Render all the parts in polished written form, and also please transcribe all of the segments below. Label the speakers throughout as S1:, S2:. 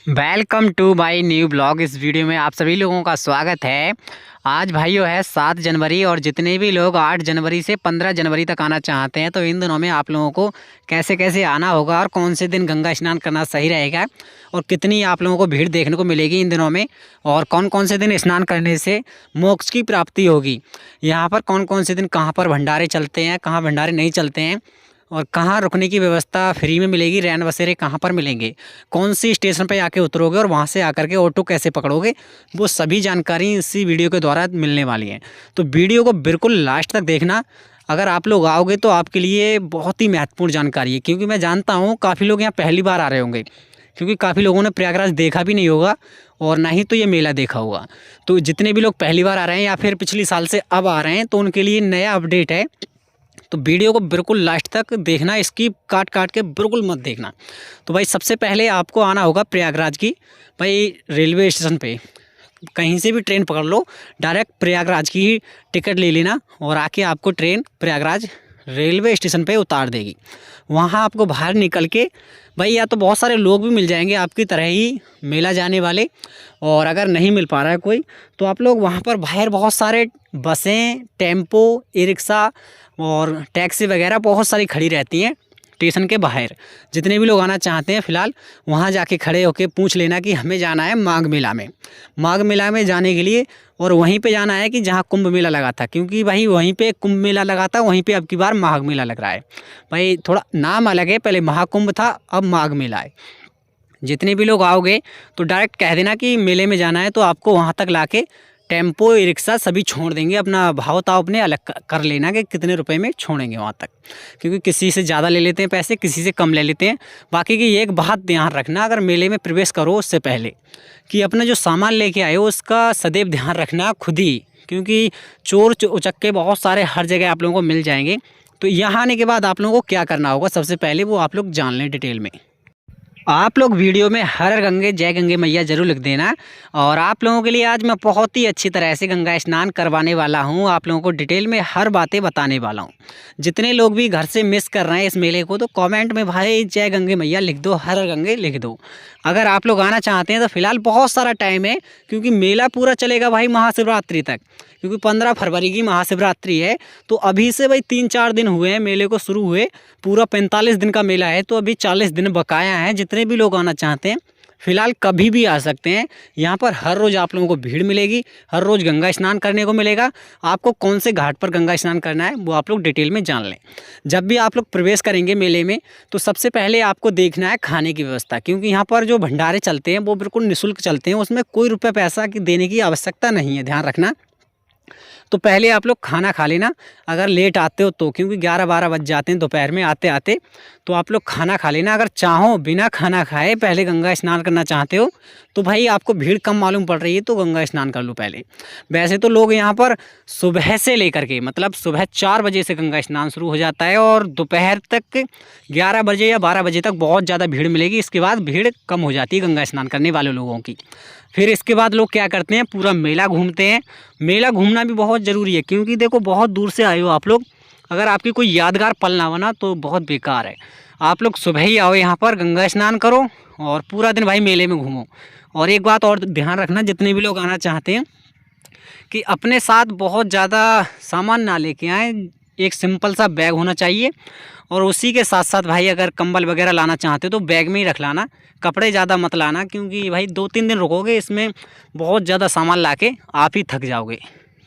S1: Welcome to my new blog. इस video में आप सभी लोगों का स्वागत है। आज भाइयों है 7 जनवरी और जितने भी लोग 8 जनवरी से 15 जनवरी तक आना चाहते हैं तो इन दिनों में आप लोगों को कैसे कैसे आना होगा और कौन से दिन गंगा स्नान करना सही रहेगा और कितनी आप लोगों को भीड़ देखने को मिलेगी इन दिनों में, और कौन कौन से दिन स्नान करने से मोक्ष की प्राप्ति होगी। यहाँ पर कौन कौन से दिन कहाँ पर भंडारे चलते हैं, कहाँ भंडारे नहीं चलते हैं, और कहाँ रुकने की व्यवस्था फ्री में मिलेगी, रैन बसेरे कहाँ पर मिलेंगे, कौन सी स्टेशन पर आके उतरोगे और वहाँ से आकर के ऑटो कैसे पकड़ोगे, वो सभी जानकारी इसी वीडियो के द्वारा मिलने वाली है। तो वीडियो को बिल्कुल लास्ट तक देखना। अगर आप लोग आओगे तो आपके लिए बहुत ही महत्वपूर्ण जानकारी है, क्योंकि मैं जानता हूँ काफ़ी लोग यहाँ पहली बार आ रहे होंगे, क्योंकि काफ़ी लोगों ने प्रयागराज देखा भी नहीं होगा और ना ही तो ये मेला देखा होगा। तो जितने भी लोग पहली बार आ रहे हैं या फिर पिछली साल से अब आ रहे हैं तो उनके लिए नया अपडेट है। तो वीडियो को बिल्कुल लास्ट तक देखना, इसकी काट काट के बिल्कुल मत देखना। तो भाई सबसे पहले आपको आना होगा प्रयागराज की भाई रेलवे स्टेशन पे। कहीं से भी ट्रेन पकड़ लो, डायरेक्ट प्रयागराज की ही टिकट ले लेना और आके आपको ट्रेन प्रयागराज रेलवे स्टेशन पे उतार देगी। वहाँ आपको बाहर निकल के भाई या तो बहुत सारे लोग भी मिल जाएंगे आपकी तरह ही मेला जाने वाले, और अगर नहीं मिल पा रहा है कोई तो आप लोग वहाँ पर बाहर बहुत सारे बसें, टेम्पो, ई रिक्शा और टैक्सी वगैरह बहुत सारी खड़ी रहती हैं स्टेशन के बाहर। जितने भी लोग आना चाहते हैं फ़िलहाल वहाँ जाके खड़े होके पूछ लेना कि हमें जाना है माघ मेला में। माघ मेला में जाने के लिए और वहीं पे जाना है कि जहाँ कुंभ मेला लगा था, क्योंकि भाई वहीं पे कुंभ मेला लगा था, वहीं पे अब की बार माघ मेला लग रहा है। भाई थोड़ा नाम अलग है, पहले महाकुंभ था अब माघ मेला है। जितने भी लोग आओगे तो डायरेक्ट कह देना कि मेले में जाना है, तो आपको वहाँ तक लाके टेम्पो ई रिक्शा सभी छोड़ देंगे। अपना भाव ताव अपने अलग कर लेना कि कितने रुपए में छोड़ेंगे वहाँ तक, क्योंकि किसी से ज़्यादा ले लेते हैं पैसे, किसी से कम ले लेते हैं। बाकी की एक बात ध्यान रखना, अगर मेले में प्रवेश करो उससे पहले कि अपना जो सामान लेके आए हो उसका सदैव ध्यान रखना खुद ही, क्योंकि चोर उचक्के बहुत सारे हर जगह आप लोगों को मिल जाएंगे। तो यहाँ आने के बाद आप लोगों को क्या करना होगा सबसे पहले वो आप लोग जान लें डिटेल में। आप लोग वीडियो में हर गंगे जय गंगे मैया जरूर लिख देना। और आप लोगों के लिए आज मैं बहुत ही अच्छी तरह से गंगा स्नान करवाने वाला हूं, आप लोगों को डिटेल में हर बातें बताने वाला हूं। जितने लोग भी घर से मिस कर रहे हैं इस मेले को तो कमेंट में भाई जय गंगे मैया लिख दो, हर गंगे लिख दो। अगर आप लोग आना चाहते हैं तो फिलहाल बहुत सारा टाइम है, क्योंकि मेला पूरा चलेगा भाई महाशिवरात्रि तक, क्योंकि 15 फरवरी की महाशिवरात्रि है। तो अभी से भाई 3-4 दिन हुए हैं मेले को शुरू हुए, पूरा 45 दिन का मेला है, तो अभी 40 दिन बकाया हैं। जितने भी लोग आना चाहते हैं फिलहाल कभी भी आ सकते हैं। यहाँ पर हर रोज़ आप लोगों को भीड़ मिलेगी, हर रोज़ गंगा स्नान करने को मिलेगा। आपको कौन से घाट पर गंगा स्नान करना है वो आप लोग डिटेल में जान लें। जब भी आप लोग प्रवेश करेंगे मेले में तो सबसे पहले आपको देखना है खाने की व्यवस्था, क्योंकि यहाँ पर जो भंडारे चलते हैं वो बिल्कुल निःशुल्क चलते हैं, उसमें कोई रुपये पैसा की देने की आवश्यकता नहीं है, ध्यान रखना। तो पहले आप लोग खाना खा लेना अगर लेट आते हो तो, क्योंकि 11-12 बज जाते हैं दोपहर में आते आते। तो आप लोग खाना खा लेना। अगर चाहो बिना खाना खाए पहले गंगा स्नान करना चाहते हो तो भाई आपको भीड़ कम मालूम पड़ रही है तो गंगा स्नान कर लो पहले। वैसे तो लोग यहाँ पर सुबह से लेकर के मतलब सुबह 4 बजे से गंगा स्नान शुरू हो जाता है और दोपहर तक 11 बजे या 12 बजे तक बहुत ज़्यादा भीड़ मिलेगी। इसके बाद भीड़ कम हो जाती है गंगा स्नान करने वाले लोगों की। फिर इसके बाद लोग क्या करते हैं, पूरा मेला घूमते हैं। मेला घूमना भी बहुत ज़रूरी है, क्योंकि देखो बहुत दूर से आए हो आप लोग, अगर आपकी कोई यादगार पल ना बना तो बहुत बेकार है। आप लोग सुबह ही आओ यहाँ पर, गंगा स्नान करो और पूरा दिन भाई मेले में घूमो। और एक बात और ध्यान रखना, जितने भी लोग आना चाहते हैं कि अपने साथ बहुत ज़्यादा सामान ना लेके आएँ, एक सिंपल सा बैग होना चाहिए। और उसी के साथ साथ भाई अगर कंबल वगैरह लाना चाहते हो तो बैग में ही रख लाना, कपड़े ज़्यादा मत लाना, क्योंकि भाई 2-3 दिन रुकोगे इसमें बहुत ज़्यादा सामान लाके आप ही थक जाओगे।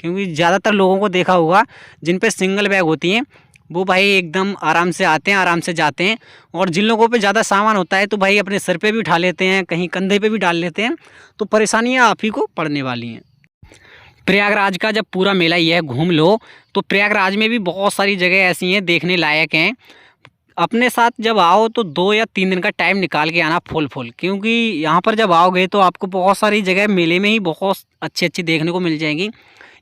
S1: क्योंकि ज़्यादातर लोगों को देखा होगा जिन पे सिंगल बैग होती हैं वो भाई एकदम आराम से आते हैं, आराम से जाते हैं। और जिन लोगों पे ज़्यादा सामान होता है तो भाई अपने सर पे भी उठा लेते हैं, कहीं कंधे पे भी डाल लेते हैं, तो परेशानियाँ आप ही को पड़ने वाली हैं। प्रयागराज का जब पूरा मेला ये है घूम लो, तो प्रयागराज में भी बहुत सारी जगह ऐसी हैं देखने लायक हैं। अपने साथ जब आओ तो 2 या 3 दिन का टाइम निकाल के आना फुल, क्योंकि यहाँ पर जब आओगे तो आपको बहुत सारी जगह मेले में ही बहुत अच्छी अच्छी देखने को मिल जाएंगी।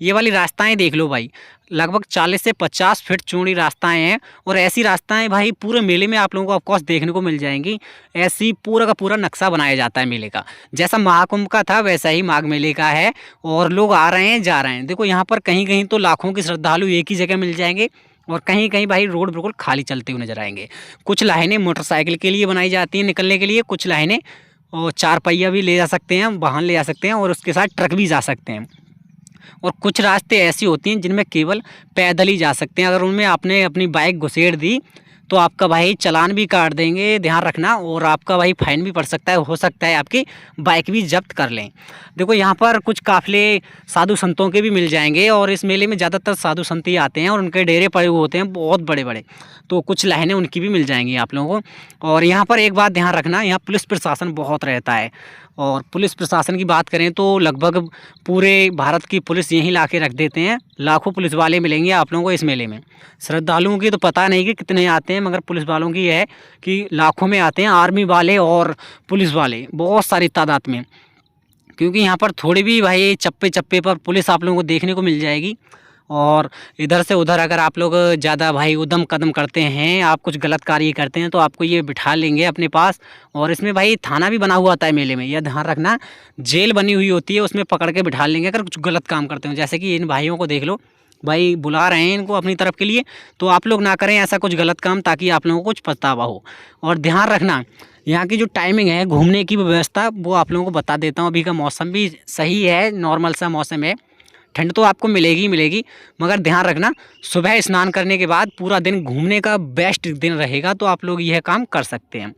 S1: ये वाली रास्ताएं देख लो भाई, लगभग 40 से 50 फीट चौड़ी रास्ताएं हैं, और ऐसी रास्ताएं भाई पूरे मेले में आप लोगों को ऑफकोर्स देखने को मिल जाएंगी। ऐसी पूरा का पूरा नक्शा बनाया जाता है मेले का, जैसा महाकुंभ का था वैसा ही माघ मेले का है। और लोग आ रहे हैं जा रहे हैं। देखो यहाँ पर कहीं कहीं तो लाखों के श्रद्धालु एक ही जगह मिल जाएंगे, और कहीं कहीं भाई रोड बिल्कुल खाली चलते हुए नजर आएंगे। कुछ लाइनें मोटरसाइकिल के लिए बनाई जाती हैं निकलने के लिए, कुछ लाइनें और 4 पहिया भी ले जा सकते हैं, वाहन ले जा सकते हैं और उसके साथ ट्रक भी जा सकते हैं। और कुछ रास्ते ऐसी होती हैं जिनमें केवल पैदल ही जा सकते हैं। अगर उनमें आपने अपनी बाइक घुसेड़ दी तो आपका भाई चालान भी काट देंगे, ध्यान रखना, और आपका भाई फाइन भी पड़ सकता है, हो सकता है आपकी बाइक भी जब्त कर लें। देखो यहाँ पर कुछ काफ़िले साधु संतों के भी मिल जाएंगे और इस मेले में ज़्यादातर साधु संत ही आते हैं और उनके डेरे पड़े हुए होते हैं बहुत बड़े बड़े, तो कुछ लाइनें उनकी भी मिल जाएंगी आप लोगों को। और यहाँ पर एक बात ध्यान रखना, यहाँ पुलिस प्रशासन बहुत रहता है। और पुलिस प्रशासन की बात करें तो लगभग पूरे भारत की पुलिस यहीं ला के रख देते हैं। लाखों पुलिस वाले मिलेंगे आप लोगों को इस मेले में। श्रद्धालुओं की तो पता नहीं कि कितने आते हैं, मगर पुलिस वालों की है कि लाखों में आते हैं, आर्मी वाले और पुलिस वाले बहुत सारी तादाद में। क्योंकि यहाँ पर थोड़ी भी भाई चप्पे चप्पे पर पुलिस आप लोगों को देखने को मिल जाएगी। और इधर से उधर अगर आप लोग ज़्यादा भाई उद्यम कदम करते हैं, आप कुछ गलत कार्य करते हैं, तो आपको ये बिठा लेंगे अपने पास। और इसमें भाई थाना भी बना हुआ होता है मेले में, यह ध्यान रखना, जेल बनी हुई होती है, उसमें पकड़ के बिठा लेंगे अगर कुछ गलत काम करते हो। जैसे कि इन भाइयों को देख लो, भाई बुला रहे हैं इनको अपनी तरफ के लिए, तो आप लोग ना करें ऐसा कुछ गलत काम, ताकि आप लोगों को कुछ पछतावा हो। और ध्यान रखना, यहाँ की जो टाइमिंग है घूमने की व्यवस्था, वो आप लोगों को बता देता हूँ। अभी का मौसम भी सही है, नॉर्मल सा मौसम है, ठंड तो आपको मिलेगी ही मिलेगी, मगर ध्यान रखना सुबह स्नान करने के बाद पूरा दिन घूमने का बेस्ट दिन रहेगा, तो आप लोग यह काम कर सकते हैं।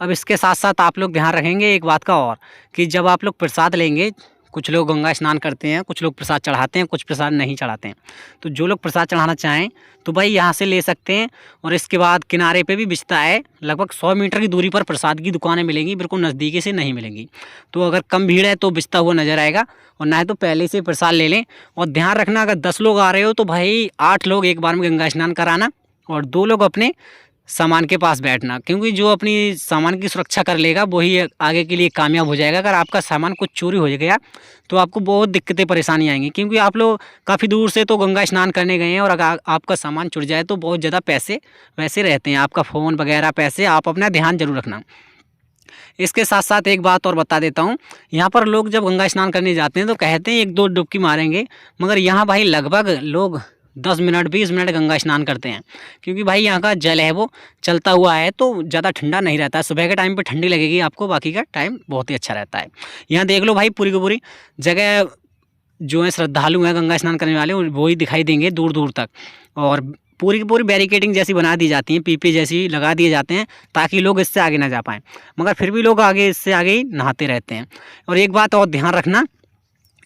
S1: अब इसके साथ साथ आप लोग ध्यान रखेंगे एक बात का और, कि जब आप लोग प्रसाद लेंगे, कुछ लोग गंगा स्नान करते हैं, कुछ लोग प्रसाद चढ़ाते हैं, कुछ प्रसाद नहीं चढ़ाते हैं। तो जो लोग प्रसाद चढ़ाना चाहें तो भाई यहाँ से ले सकते हैं। और इसके बाद किनारे पे भी बिचता है, लगभग 100 मीटर की दूरी पर प्रसाद की दुकानें मिलेंगी, बिल्कुल नज़दीकी से नहीं मिलेंगी। तो अगर कम भीड़ है तो बिचता हुआ नज़र आएगा, और ना है तो पहले से प्रसाद ले लें। और ध्यान रखना, अगर 10 लोग आ रहे हो तो भाई 8 लोग एक बार में गंगा स्नान कराना और 2 लोग अपने सामान के पास बैठना, क्योंकि जो अपनी सामान की सुरक्षा कर लेगा वही आगे के लिए कामयाब हो जाएगा। अगर आपका सामान कुछ चोरी हो गया तो आपको बहुत दिक्कतें परेशानी आएंगी, क्योंकि आप लोग काफ़ी दूर से तो गंगा स्नान करने गए हैं, और अगर आपका सामान छूट जाए तो बहुत ज़्यादा पैसे वैसे रहते हैं, आपका फ़ोन वगैरह पैसे, आप अपना ध्यान जरूर रखना। इसके साथ साथ एक बात और बता देता हूँ, यहाँ पर लोग जब गंगा स्नान करने जाते हैं तो कहते हैं 1-2 डुबकी मारेंगे, मगर यहाँ भाई लगभग लोग 10 मिनट 20 मिनट गंगा स्नान करते हैं, क्योंकि भाई यहाँ का जल है वो चलता हुआ है, तो ज़्यादा ठंडा नहीं रहता है। सुबह के टाइम पे ठंडी लगेगी आपको, बाकी का टाइम बहुत ही अच्छा रहता है। यहाँ देख लो भाई, पूरी की पूरी जगह जो है श्रद्धालु हैं गंगा स्नान करने वाले, वो ही दिखाई देंगे दूर दूर तक। और पूरी की पूरी बैरिकेडिंग जैसी बना दी जाती है, पीपे जैसी लगा दिए जाते हैं, ताकि लोग इससे आगे ना जा पाएँ, मगर फिर भी लोग आगे इससे आगे ही नहाते रहते हैं। और एक बात और ध्यान रखना,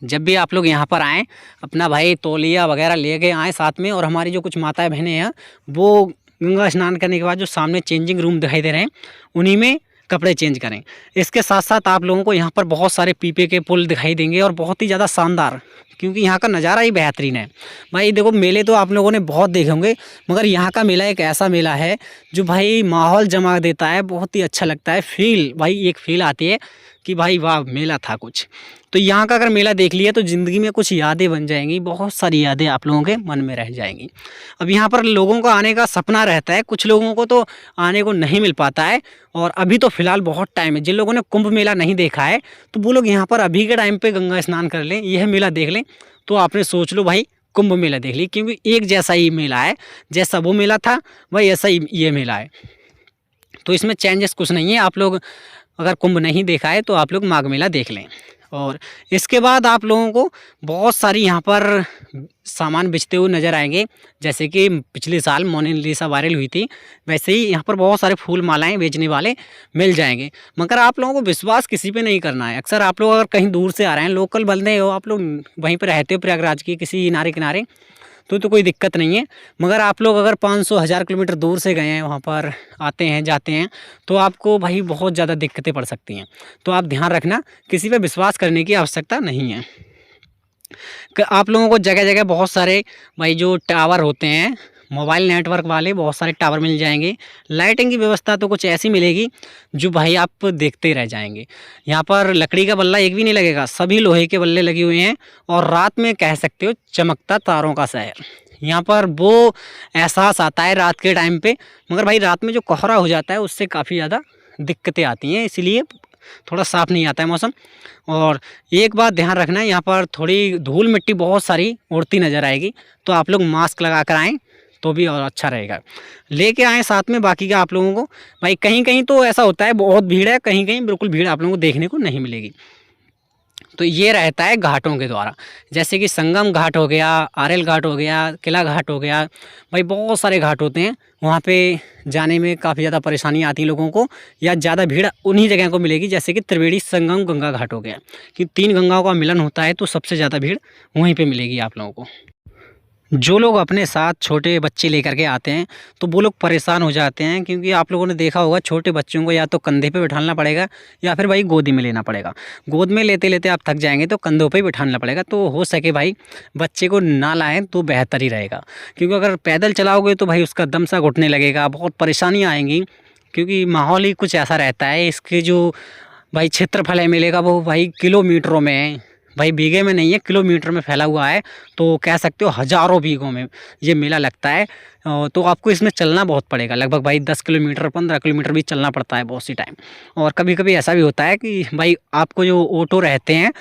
S1: जब भी आप लोग यहाँ पर आएँ, अपना भाई तौलिया वगैरह ले के आएँ साथ में। और हमारी जो कुछ माताएं बहनें हैं, वो गंगा स्नान करने के बाद जो सामने चेंजिंग रूम दिखाई दे रहे हैं, उन्हीं में कपड़े चेंज करें। इसके साथ साथ आप लोगों को यहाँ पर बहुत सारे पीपे के पुल दिखाई देंगे, और बहुत ही ज़्यादा शानदार, क्योंकि यहाँ का नज़ारा ही बेहतरीन है। भाई देखो, मेले तो आप लोगों ने बहुत देखे होंगे, मगर यहाँ का मेला एक ऐसा मेला है जो भाई माहौल जमा देता है, बहुत ही अच्छा लगता है। फील भाई, एक फील आती है कि भाई वाह मेला था कुछ। तो यहाँ का अगर मेला देख लिया तो ज़िंदगी में कुछ यादें बन जाएंगी, बहुत सारी यादें आप लोगों के मन में रह जाएंगी। अब यहाँ पर लोगों का आने का सपना रहता है, कुछ लोगों को तो आने को नहीं मिल पाता है। और अभी तो फ़िलहाल बहुत टाइम है, जिन लोगों ने कुंभ मेला नहीं देखा है तो वो लोग यहाँ पर अभी के टाइम पे गंगा स्नान कर लें, यह मेला देख लें, तो आपने सोच लो भाई कुंभ मेला देख ली। क्योंकि एक जैसा ही मेला है, जैसा वो मेला था वही ऐसा ही ये मेला है, तो इसमें चेंजेस कुछ नहीं है। आप लोग अगर कुंभ नहीं देखा है तो आप लोग माघ मेला देख लें। और इसके बाद आप लोगों को बहुत सारी यहाँ पर सामान बेचते हुए नज़र आएंगे, जैसे कि पिछले साल मोनालिसा वायरल हुई थी, वैसे ही यहाँ पर बहुत सारे फूल मालाएं बेचने वाले मिल जाएंगे। मगर आप लोगों को विश्वास किसी पे नहीं करना है। अक्सर आप लोग अगर कहीं दूर से आ रहे हैं, लोकल बंदे हो, आप लोग वहीं पर रहते हो प्रयागराज के किसी किनारे, तो कोई दिक्कत नहीं है। मगर आप लोग अगर 500-1000 किलोमीटर दूर से गए हैं, वहाँ पर आते हैं जाते हैं, तो आपको भाई बहुत ज़्यादा दिक्कतें पड़ सकती हैं। तो आप ध्यान रखना, किसी पे विश्वास करने की आवश्यकता नहीं है। आप लोगों को जगह जगह बहुत सारे भाई जो टावर होते हैं, मोबाइल नेटवर्क वाले बहुत सारे टावर मिल जाएंगे। लाइटिंग की व्यवस्था तो कुछ ऐसी मिलेगी जो भाई आप देखते रह जाएंगे। यहाँ पर लकड़ी का बल्ला एक भी नहीं लगेगा, सभी लोहे के बल्ले लगे हुए हैं। और रात में कह सकते हो चमकता तारों का शहर। यहाँ पर वो एहसास आता है रात के टाइम पे, मगर भाई रात में जो कोहरा हो जाता है उससे काफ़ी ज़्यादा दिक्कतें आती हैं, इसलिए थोड़ा साफ़ नहीं आता है मौसम। और एक बात ध्यान रखना है, यहाँ पर थोड़ी धूल मिट्टी बहुत सारी उड़ती नज़र आएगी, तो आप लोग मास्क लगा कर आएँ, तो भी और अच्छा रहेगा। लेके आएँ साथ में बाकी का आप लोगों को। भाई कहीं कहीं तो ऐसा होता है बहुत भीड़ है, कहीं कहीं बिल्कुल भीड़ आप लोगों को देखने को नहीं मिलेगी। तो ये रहता है घाटों के द्वारा, जैसे कि संगम घाट हो गया, आरएल घाट हो गया, किला घाट हो गया। भाई बहुत सारे घाट होते हैं, वहाँ पे जाने में काफ़ी ज़्यादा परेशानी आती है लोगों को, या ज़्यादा भीड़ उन्हीं जगह को मिलेगी जैसे कि त्रिवेणी संगम गंगा घाट हो गया, कि 3 गंगाओं का मिलन होता है, तो सबसे ज़्यादा भीड़ वहीं पर मिलेगी आप लोगों को। जो लोग अपने साथ छोटे बच्चे लेकर के आते हैं तो वो लोग परेशान हो जाते हैं, क्योंकि आप लोगों ने देखा होगा छोटे बच्चों को या तो कंधे पे बिठाना पड़ेगा या फिर भाई गोदी में लेना पड़ेगा। गोद में लेते लेते आप थक जाएंगे तो कंधों पे ही बिठाना पड़ेगा। तो हो सके भाई बच्चे को ना लाएं तो बेहतर ही रहेगा, क्योंकि अगर पैदल चलाओगे तो भाई उसका दम सा घुटने लगेगा, बहुत परेशानियाँ आएंगी, क्योंकि माहौल ही कुछ ऐसा रहता है। इसके जो भाई क्षेत्रफल है मेले का वो भाई किलोमीटरों में है, भाई बीघे में नहीं है, किलोमीटर में फैला हुआ है। तो कह सकते हो हज़ारों बीघों में ये मेला लगता है। तो आपको इसमें चलना बहुत पड़ेगा, लगभग भाई 10 किलोमीटर 15 किलोमीटर भी चलना पड़ता है बहुत सी टाइम। और कभी कभी ऐसा भी होता है कि भाई आपको जो ऑटो रहते हैं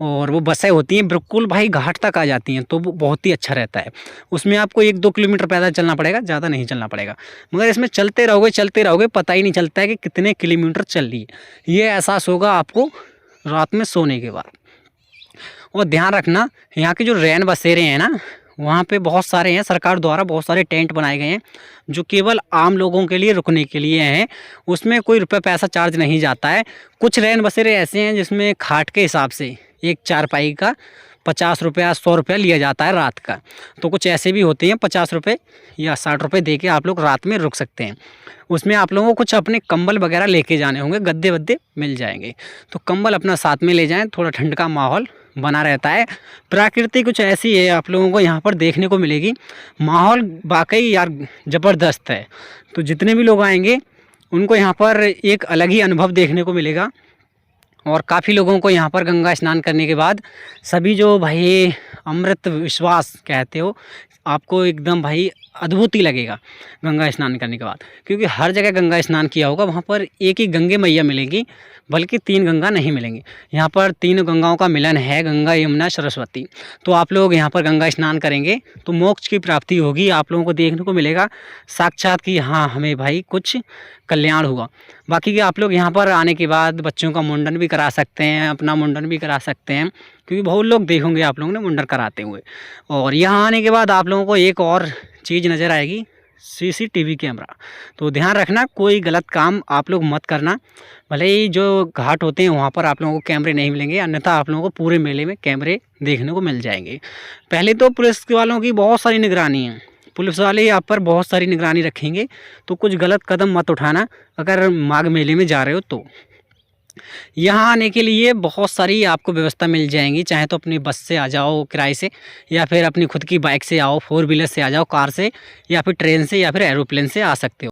S1: और वो बसें होती हैं बिल्कुल भाई घाट तक आ जाती हैं, तो वो बहुत ही अच्छा रहता है। उसमें आपको 1-2 किलोमीटर पैदल चलना पड़ेगा, ज़्यादा नहीं चलना पड़ेगा। मगर इसमें चलते रहोगे पता ही नहीं चलता है कि कितने किलोमीटर चल रही है। ये एहसास होगा आपको रात में सोने के बाद। और ध्यान रखना, यहाँ के जो रैन बसेरे हैं ना, वहाँ पे बहुत सारे हैं, सरकार द्वारा बहुत सारे टेंट बनाए गए हैं जो केवल आम लोगों के लिए रुकने के लिए हैं। उसमें कोई रुपये पैसा चार्ज नहीं जाता है। कुछ रैन बसेरे ऐसे हैं जिसमें खाट के हिसाब से एक चारपाई का 50 रुपया 100 रुपया लिया जाता है रात का। तो कुछ ऐसे भी होते हैं 50 रुपये या 60 रुपये दे के आप लोग रात में रुक सकते हैं। उसमें आप लोगों को कुछ अपने कंबल वगैरह लेके जाने होंगे, गद्दे वद्दे मिल जाएंगे, तो कंबल अपना साथ में ले जाएं, थोड़ा ठंड का माहौल बना रहता है। प्रकृति कुछ ऐसी है आप लोगों को यहाँ पर देखने को मिलेगी, माहौल वाकई यार ज़बरदस्त है। तो जितने भी लोग आएंगे उनको यहाँ पर एक अलग ही अनुभव देखने को मिलेगा। और काफ़ी लोगों को यहाँ पर गंगा स्नान करने के बाद सभी जो भाई अमृत विश्वास कहते हो, आपको एकदम भाई अद्भुत ही लगेगा गंगा स्नान करने के बाद, क्योंकि हर जगह गंगा स्नान किया होगा वहाँ पर एक ही गंगे मैया मिलेंगी, बल्कि 3 गंगा नहीं मिलेंगी। यहाँ पर 3 गंगाओं का मिलन है, गंगा यमुना सरस्वती। तो आप लोग यहाँ पर गंगा स्नान करेंगे तो मोक्ष की प्राप्ति होगी, आप लोगों को देखने को मिलेगा साक्षात कि हाँ हमें भाई कुछ कल्याण हुआ। बाकी कि आप लोग यहाँ पर आने के बाद बच्चों का मुंडन भी करा सकते हैं, अपना मुंडन भी करा सकते हैं, क्योंकि बहुत लोग देखोगे आप लोगों ने मुंडन कराते हुए। और यहाँ आने के बाद आप लोगों को एक और चीज़ नज़र आएगी, CCTV कैमरा। तो ध्यान रखना कोई गलत काम आप लोग मत करना। भले ही जो घाट होते हैं वहाँ पर आप लोगों को कैमरे नहीं मिलेंगे, अन्यथा आप लोगों को पूरे मेले में कैमरे देखने को मिल जाएंगे। पहले तो पुलिस वालों की बहुत सारी निगरानी है, पुलिस वाले आप पर बहुत सारी निगरानी रखेंगे, तो कुछ गलत कदम मत उठाना अगर माघ मेले में जा रहे हो तो। यहाँ आने के लिए बहुत सारी आपको व्यवस्था मिल जाएंगी, चाहे तो अपनी बस से आ जाओ किराए से, या फिर अपनी खुद की बाइक से आओ, 4 व्हीलर से आ जाओ, कार से, या फिर ट्रेन से, या फिर एरोप्लेन से आ सकते हो।